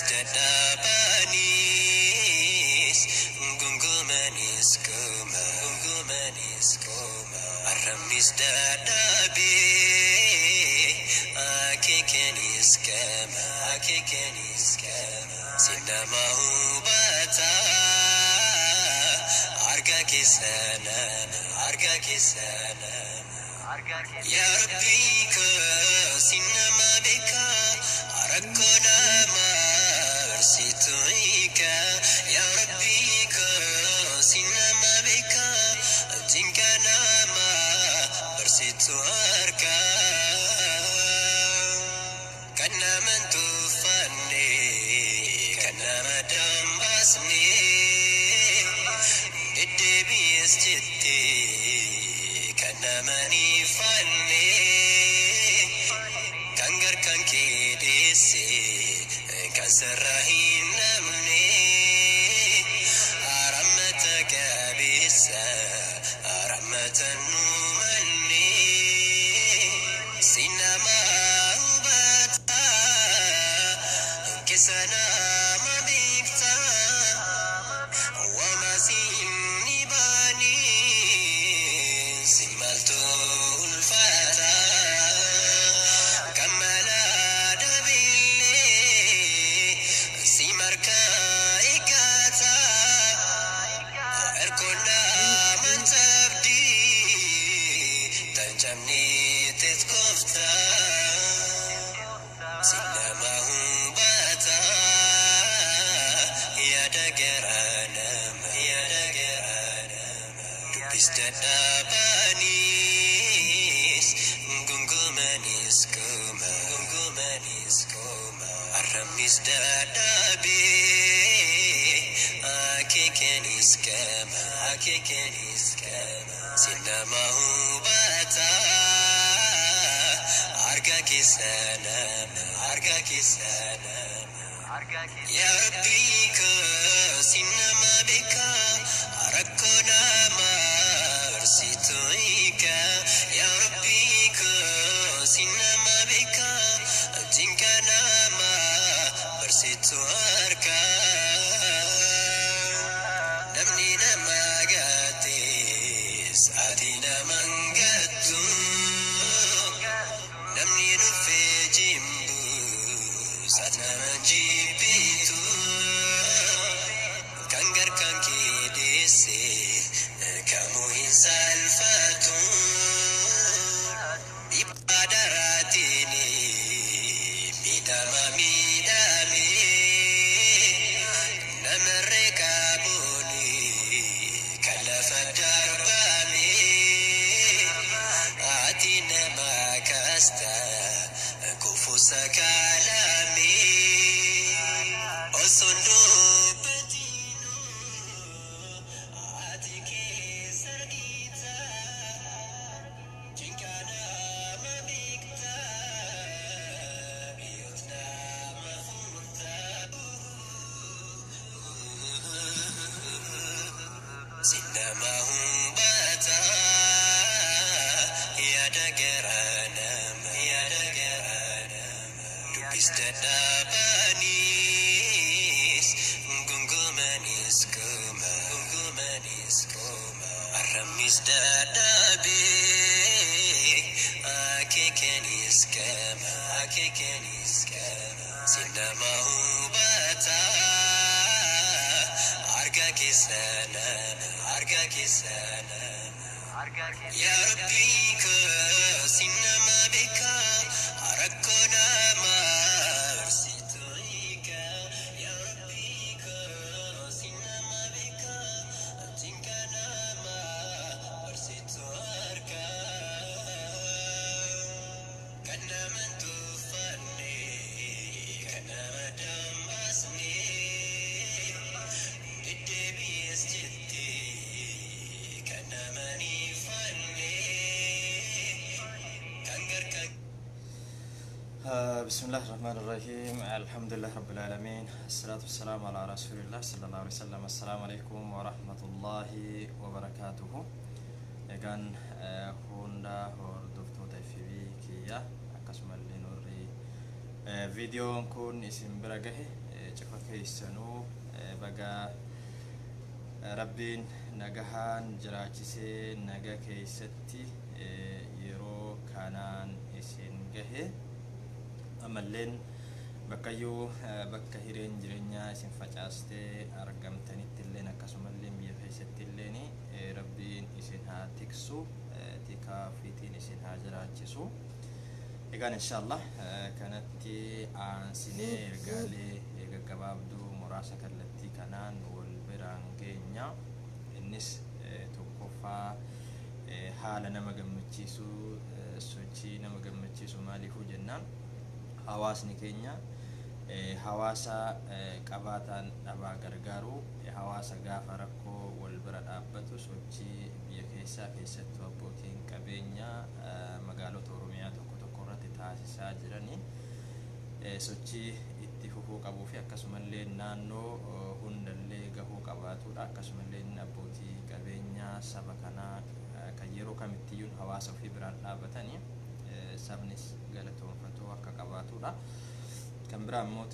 dadhabanis gungumanis koma arrabnis dadhabe akeekanis kama sinama hubata arga kesana ya Rabbi ka sinama beka arakona marsituika ya Rabbi ka sinama beka jinkana marsituarka kana man tufanni kana madam asni idbis jitti kana mani fanni kangar kanki desi kasrahin namni aramata bisa aramatan numani sinama ubata kisana mabikta wa masini bani simaltu ulfata kamala dabille simarka ikata erkona mantabdi tanjamni titkofta sinama hubata ya dageranama dubis dadhabanis gungumanis koma arrabnis dadhabe akeekanis kama sinama hubata arga kesana ya Rabbi ka sinama beka arakona marsituika ya Rabbi ka sinama beka jinkana marsituarka namni nama gatis ati naman gattu namni nufe jimbu sat naman jibitu kangar kanki desi kamu insalfatu ibadaratini midami namareka buni kalafa darbami atina makasta kufusa kalami osundu patinu atike sargita jinkana mabikta biyutna mafumta sinama hubata ya dageranama dubis dadhabanis gungumanis koma arrabnis dadhabe akeekanis kama sinama hubata arga kesana ya Rabbi ka sinama beka arakona marsituika ya Rabbi ka sinama beka jinkana marsituarka kana man tufanni kana madam asni idbis jitti kana mani fanni kangar kanki Bismillahirrahmanirrahim. Alhamdulillah Rabbil Alamin. Assalatu wassalamu ala Rasulillah sallallahu alaihi wasallam. Assalamualaikum warahmatullahi wabarakatuh. Egan hunda hordoftoota FB kiyya akkasumallee nurri viidiyoon kun isin bira gahe keessanuu baga rabbiin nagahaan jiraachisee naga keessatti yeroo kanaan isin gahe amalleen bakkayyuu bakka hireen jireenyaa isin facaastee argamtanitti illeen akkasumallee biyya keessatti illeen rabbiin isin haa tiksu tikaa fiitiin isin haa jiraachisu. Egaan inshallah kanatti aansinee ergaalee gaggabaabduu muraasa kallattii kanaan wal biraan geenya. Innis tokkoffaa haala nama gammachiisu sochii nama gammachiisu maaliifuu jennaan hawaasni keenya hawaasa qabaataan dhabaa gargaaru hawaasa gaafa rakkoo wal bira dhaabbatu sochii biyya keessaa keessattuu abbootiin qabeenyaa magaalota Oromiyaa tokko tokko irratti taasisaa jiranii sochii itti fufuu qabuu fi akkasumallee naannoo hundallee gahuu qabaatudha. Akkasumallee abbootii qabeenyaa saba kanaa kan yeroo kamittiyyuu hawaasa ofii biraan dhaabbatanii sabnis galatoonfatuu akka qabaatudha. Kan biraa immoo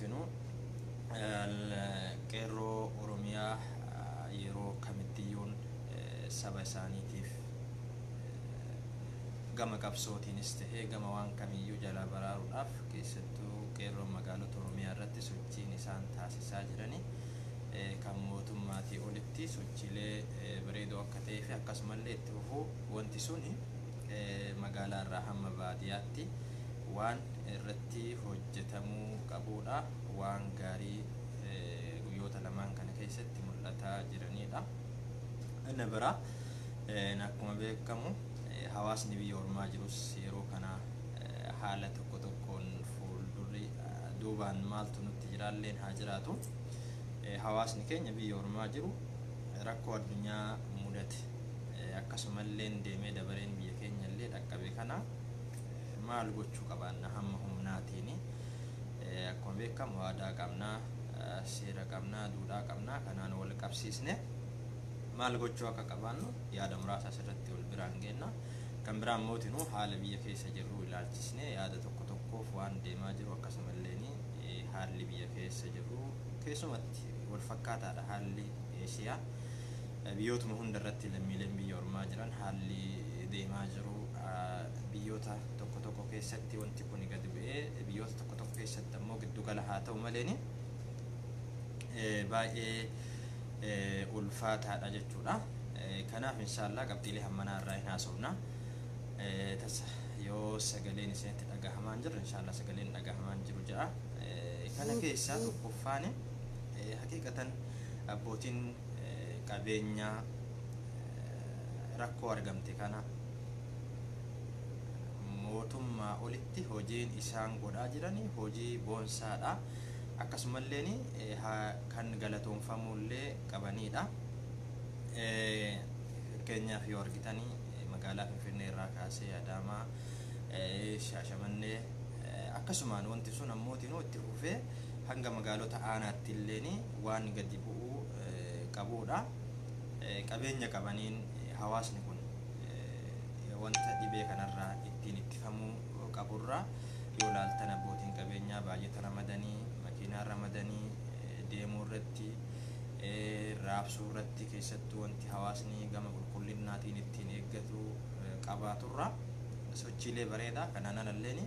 qeerroo Oromiyaa yeroo kamittiyyuu saba isaaniitiif gama qabsootiinis tahee gama waan kamiyyuu jalaa baraaruudhaaf keessattuu qeerroo magaalota Oromiyaa irratti sochiin isaan taasisaa jiranii kan mootummaatii olitti sochiilee bareedoo akka ta'ee fi akkasumallee itti fufuu wanti suni magaalaa irraa hamma baadiyyaatti waan irratti hojjetamuu qabudha. Waan gaarii guyyoota lamaan kana keessatti mul'ataa jiranidha. Inni biraa akkuma beekamu hawaasni biyya ormaa jirus yeroo kana haala tokko tokkoon fuuldurri duubaan maaltu nutti jiraalleen haa jiraatu. Hawaasni keenya biyya ormaa jiru rakkoo addunyaa mudate akkasumallee deemee dabareen biyya keenya illee dhaqqabe kana maal gochuu qabaanna hamma humnaatiin akkuma beekamu aadaa qabnaa seera qabnaa duudhaa qabnaa kanaan wal qabsiisne maal gochuu akka qabaannu yaada muraasa asirratti wal biraan geenna. Kan biraan mootinuu haala biyya keessa jirru ilaalchisne yaada tokko tokkoof waan deemaa jiru akkasumallee haalli biyya keessa jirru keessumatti wal fakkaataadha. Haalli Eeshiyaa biyyootuma hunda irratti lammiileen biyya ormaa jiran haalli deemaa jiru biyyoota tokko tokko keessatti wanti kun gadi bu'ee biyyoota tokko tokko keessatti ammoo giddu gala haa ta'u malee baay'ee ulfaataadha jechuudha. Kanaaf inshallah qabxiilee hammanaa irraa hin haasofna. Yoo sagaleen isinitti dhagahamaan jiru inshallah sagaleen dhagahamaan jiru jira. Kana keessaa tokkoffaan haqiiqatan abbootiin qabeenyaa rakkoo argamte kana mootummaa olitti hojiin isaan godhaa jiranii hojii boonsaadha. Akkasumallee kan galatoonfamullee qabanidha. Fakkeenyaaf yoo argitanii magaalaa Finfinnee irraa kaasee Adaamaa, Shaashamannee akkasumaan wanti sun ammoo itti fufee hanga magaalota aanaatti illee waan gadi bu'uu qabudha. Qabeenya qabaniin hawaasni kun wanta dhibee kanarraa ittiin ittifamuu qaburraa yoo laaltan abbootiin qabeenyaa baay'ata ramadanii makiinaa ramadanii deemuu irratti raabsuu irratti keessattuu wanti hawaasni gama qulqullinnaatiin ittiin eeggatu qabaaturraa sochiilee bareedaa kanaan alalleen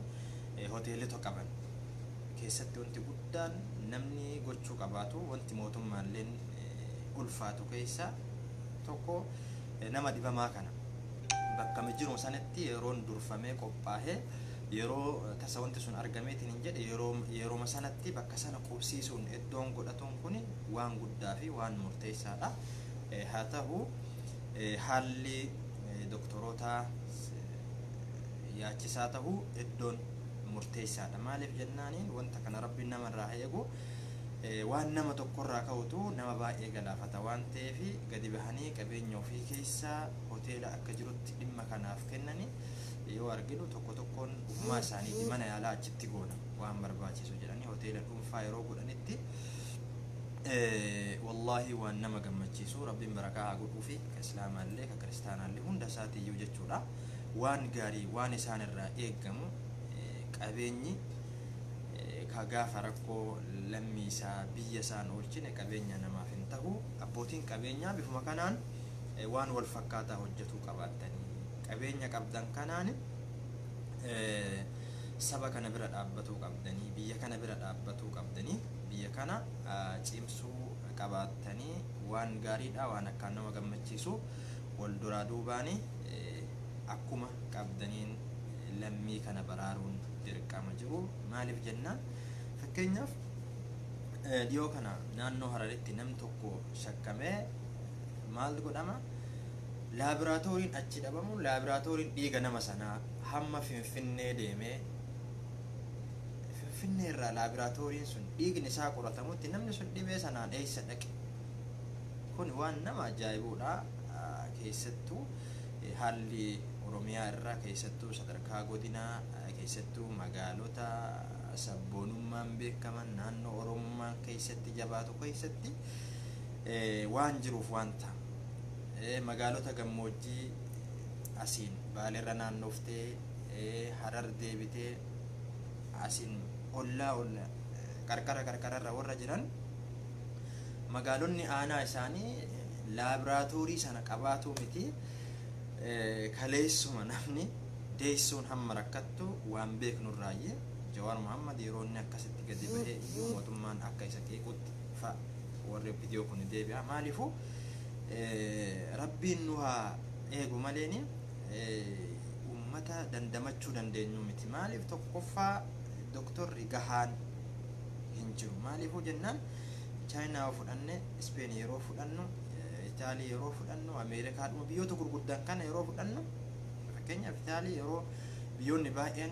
hoteelota qaban keessatti wanti guddaan namni gochuu qabaatu wanti mootummaalleen ulfaatu keessaa tokko nama dhibamaa kana bakka jiru sanatti yeroon durfamee qophaa'ee yeroo tasa wanti sun argameetiin hin jedhe yeroo sanatti bakka sana qubsiisuun iddoon godhatuun kun waan guddaa fi waan murteessaadha. Haa ta'u haalli doktoroota yaachisaa ta'u iddoon murteessaadha. Maaliif jennaaniin wanta kana rabbiin namarraa eegu waan nama tokkorraa ka'utu nama baay'ee galaafata waan ta'eef gadi bahanii qabeenya ofii keessaa hoteela akka jirutti dhimma kanaaf kennanii yoo arginu tokko tokkoon uumaa isaaniiti mana yaalaa achitti goona waan barbaachisu jedhanii hoteela dhuunfaa yeroo godhanitti wallahi waan nama gammachiisu rabbiin barakaa haa godhuu fi ka islaamaallee ka kiristaanaallee hunda isaatiiyyuu jechuudha. Waan gaarii waan isaan irraa eeggamu qabeenyi ka gaafa rakkoo lammii isaa biyya isaan oolchine qabeenya namaaf hin ta'u. Abbootiin qabeenyaa bifuma kanaan waan wal fakkaataa hojjetuu qabaattanii qabeenya qabdan kanaan saba kana bira dhaabbatuu qabdanii, biyya kana bira dhaabbatuu qabdanii, biyya kana cimsuu qabaattanii waan gaariidha, waan akkaan nama gammachiisu wal duraa duubaanii akkuma qabdaniin lammii kana baraaruun dirqama jiru. Maaliif jennaan fakkeenyaaf dhiyoo kana naannoo Hararitti nam tokko shakkamee maal godhama, laabiraatooriin achi dhabamu, laabiraatooriin dhiiga nama sanaa hamma Finfinnee deemee Finfinnee irraa laabiraatooriin sun dhiigni isaa qoratamutti namni sun dhibee sanaan eessa dhaqe. Kun waan nama ajaa'ibuudha. Keessattuu haalli Oromiyaa irraa keessattuu sadarkaa godinaa keessattuu magaalota sabboonummaan beekaman naannoo Oromummaan keessatti jabaatu keessatti waan jiruuf wanta magaalota gammoojjii asiin Baaleerra naannooftee Harar deebitee asiin ollaa qarqararra warra jiran magaalonni aanaa isaanii laabiraatoorii sana qabaatu miti. Kaleessuma namni deessuun hamma rakkattu waan beeknurraayyee Jawaar Muhammad yeroo inni akkasitti gadi bahee iyyuu mootummaan akka isa qeequtti fa'a warri viidiyoo kun deebi'a. Maaliifuu rabbiin nu haa eegu maleeni ummata dandamachuu dandeenyu miti. Maaliif tokkoffaa doktorri gahaan hin jiru. Maaliifuu jennaan Chaayinaa fudhanne, Ispeen yeroo fudhannu, Itaalii yeroo fudhannu, Ameerikaadhuma biyyoota gurguddaan kana yeroo fudhannu, fakkeenyaaf Itaalii yeroo biyyoonni baay'een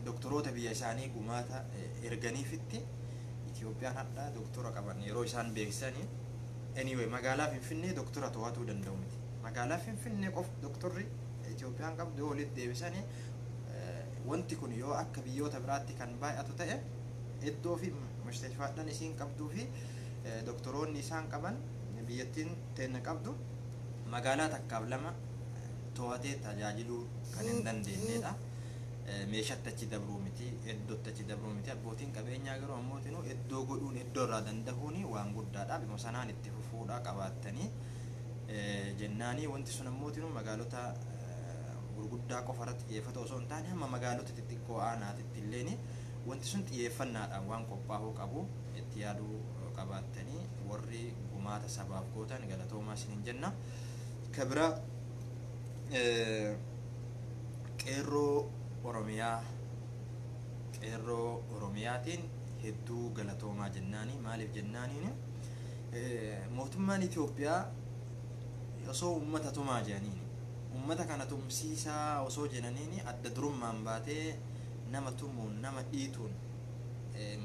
doktoroota biyya isaanii gumaata erganiifitti Itoophiyaan hadhaa doktora qaban yeroo isaan beeksisanii. Anyway, magaalaa Finfinnee doktora to'atuu danda'u miti. Magaalaa Finfinnee qof doktorri Itoophiyaan qabdu yoo walitti deebisanii wanti kun yoo akka biyyoota biraatti kan baay'atu ta'e iddoo fi mustashfaadhaan isiin qabduu fi doktoroonni isaan qaban biyyattiin teenya qabdu magaalaa takkaaf lama to'atee tajaajiluu kan hin dandeenyedha. Meeshaatti achi dabruu miti, iddootti achi dabruu miti. Abbootiin qabeenyaa garuu ammootinuu iddoo godhuun iddoo irraa danda'uun waan guddaadha. Bima sanaan itti fufuudhaa qabaattanii jennaanii wanti sun ammootinuu magaalota gurguddaa qofa irratti xiyyeeffata osoo hin taane hamma magaalota xixiqqoo aanaatitti illeen wanti sun xiyyeeffannaadhaan waan qophaa'uu qabu itti yaaduu qabaattanii warri gumaata sabaaf gootan galatoomaa isiniin jenna. Kabira qeerroo Oromiyaatiin hedduu galatoomaa jennaanii. Maaliif jennaaniin mootummaan Itoophiyaa osoo uummata tumaa jedhaniin uummata kana tumsiisaa osoo jedhaniin adda durummaan baatee nama tumuun nama dhiituun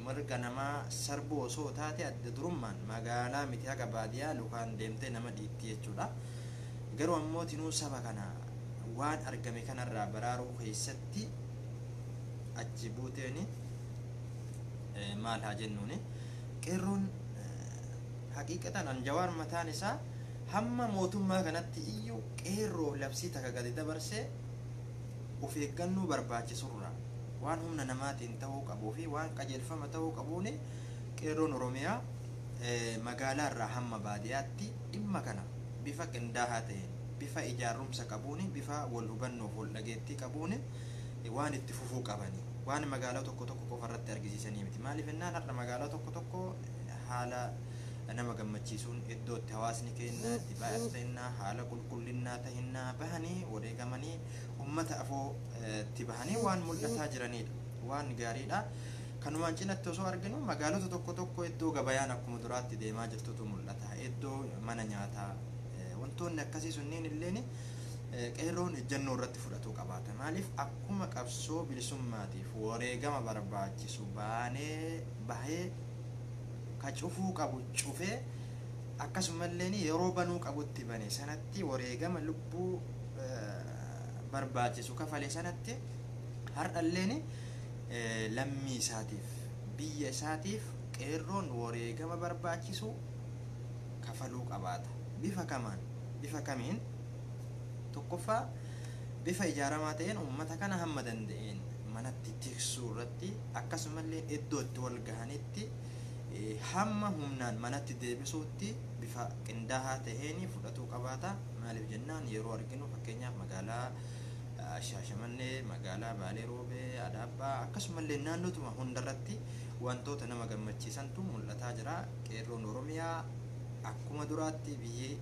mirga namaa sarbuu osoo taate adda durummaan magaalaa miti haga baadiyyaa lukaan deemtee nama dhiitti jechuudha. Garuu ammootinuu saba kana waan argame kanarraa baraaruu keessatti achi buuteeni maal haa jennuuni qeerroon haqiiqatan an Jawaar mataan isaa hamma mootummaa kanatti iyyuu qeerroo labsii takka gadi dabarsee of eeggannoo barbaachisurra waan humna namaatiin ta'uu qabuu fi waan qajeelfama ta'uu qabuun qeerroon Oromiyaa magaalaa irraa hamma baadiyyaatti dhimma kana bifa qindaa'aa ta'een bifa ijaarumsa qabuun bifa wal hubannoof wal dhageettii qabuun waan itti fufuu qabani. Waan magaalaa tokko qofa irratti argisiisanii miti. Maaliif ennaan har'a magaalaa tokko haala nama gammachiisuun iddootti hawaasni keenya itti baay'atu ta'innaa haala qulqullinnaa ta'innaa bahanii wareegamanii ummata afoo itti bahanii waan mul'ataa jiranidha. Waan gaariidha. Kanumaan cinatti osoo arginu magaalota tokko iddoo gabayaan akkuma duraatti deemaa jirtutu mul'ata. Iddoo mana nyaataa wantoonni akkasii sunniin illeen qeerroon ejjennoo irratti fudhatu qabaata. Maaliif akkuma qabsoo bilisummaatiif wareegama barbaachisu bahee ka cufuu qabu cufee akkasumallee yeroo banuu qabutti bane sanatti wareegama lubbuu barbaachisu kafalee sanatti har'alleen lammii isaatiif biyya isaatiif qeerroon wareegama barbaachisu kafaluu qabaata. Bifa kamiin tokkoffaa bifa ijaaramaa ta'een uummata kana hamma danda'een manatti tiksu ibsuu irratti akkasumallee iddoo itti wal gahanitti hamma humnaan manatti deebisuutti bifa qindaa'aa ta'een fudhatuu qabaata. Maaliif jennaan yeroo arginu fakkeenyaaf magaalaa Shaashamannee, magaalaa Baalee Roobee, Adaabbaa akkasumallee naannootuma hundarratti wantoota nama gammachiisantu mul'ataa jira. Qeerroon Oromiyaa akkuma duraatti biyyee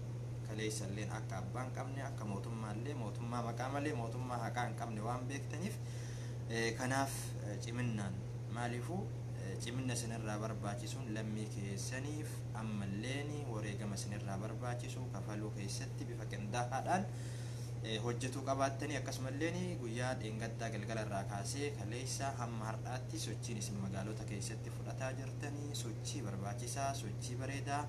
kaleessalleen akka abbaan qabne akka mootummaallee mootummaa maqaa malee mootummaa haqaa hin qabne waan beektaniif kanaaf ciminaan maaliifuu cimina sinirraa barbaachisuun lammii keessaniif ammalleen wareegama sinirraa barbaachisu kafaluu keessatti bifa qindaa'aadhaan hojjetuu qabaattanii akkasumallee guyyaa dheengaddaa galgala irraa kaasee kaleessa hamma har'aatti sochiin isin magaalota keessatti fudhataa jirtanii sochii barbaachisaa sochii bareedaa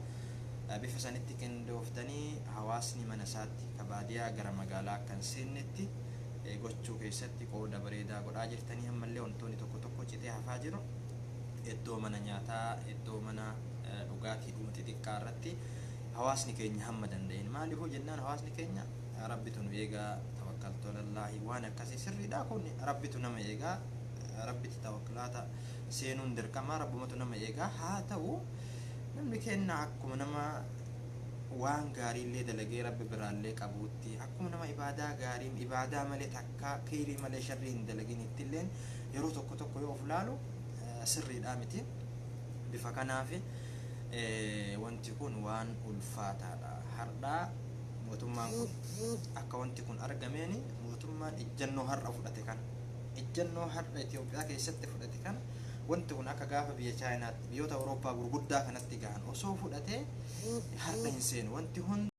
bifa sanitti qindooftanii hawaasni mana isaatti kabaadiyaa gara magaalaa kan seennetti gochuu keessatti qooda bareedaa godhaa jirtanii ammallee wantoonni tokko tokko citee hafaa jiru. Iddoo mana nyaataa, iddoo mana dhugaatii dhumti xiqqaa irratti hawaasni keenya hamma danda'een maaliifuu jennaan hawaasni keenya rabbitu nu eegaa tawakkaltu alallaahi waan akkasii sirriidha kun rabbitu nama eegaa rabbitti tawakkalaata seenuun dirqama rabbumatu nama eegaa haa ta'u namni keenya akkuma nama waan gaariillee dalagee rabbi biraallee qabuutti akkuma nama ibaadaa gaariin ibaadaa malee takka kiirii malee sharrii hin dalaginitti illeen yeroo tokko tokko yoo of laalu sirriidha miti. Bifa kanaaf wanti kun waan ulfaataadha. Har'aa mootummaan kun akka wanti kun argameeni mootummaan ejjennoo har'a fudhate kana ejjennoo har'a Itoophiyaa keessatti fudhate kana wanti kun akka gaafa biyya Chaayinaatti biyyoota Awurooppaa gurguddaa kanatti gahan osoo fudhatee har'a hin seenu wanti hundi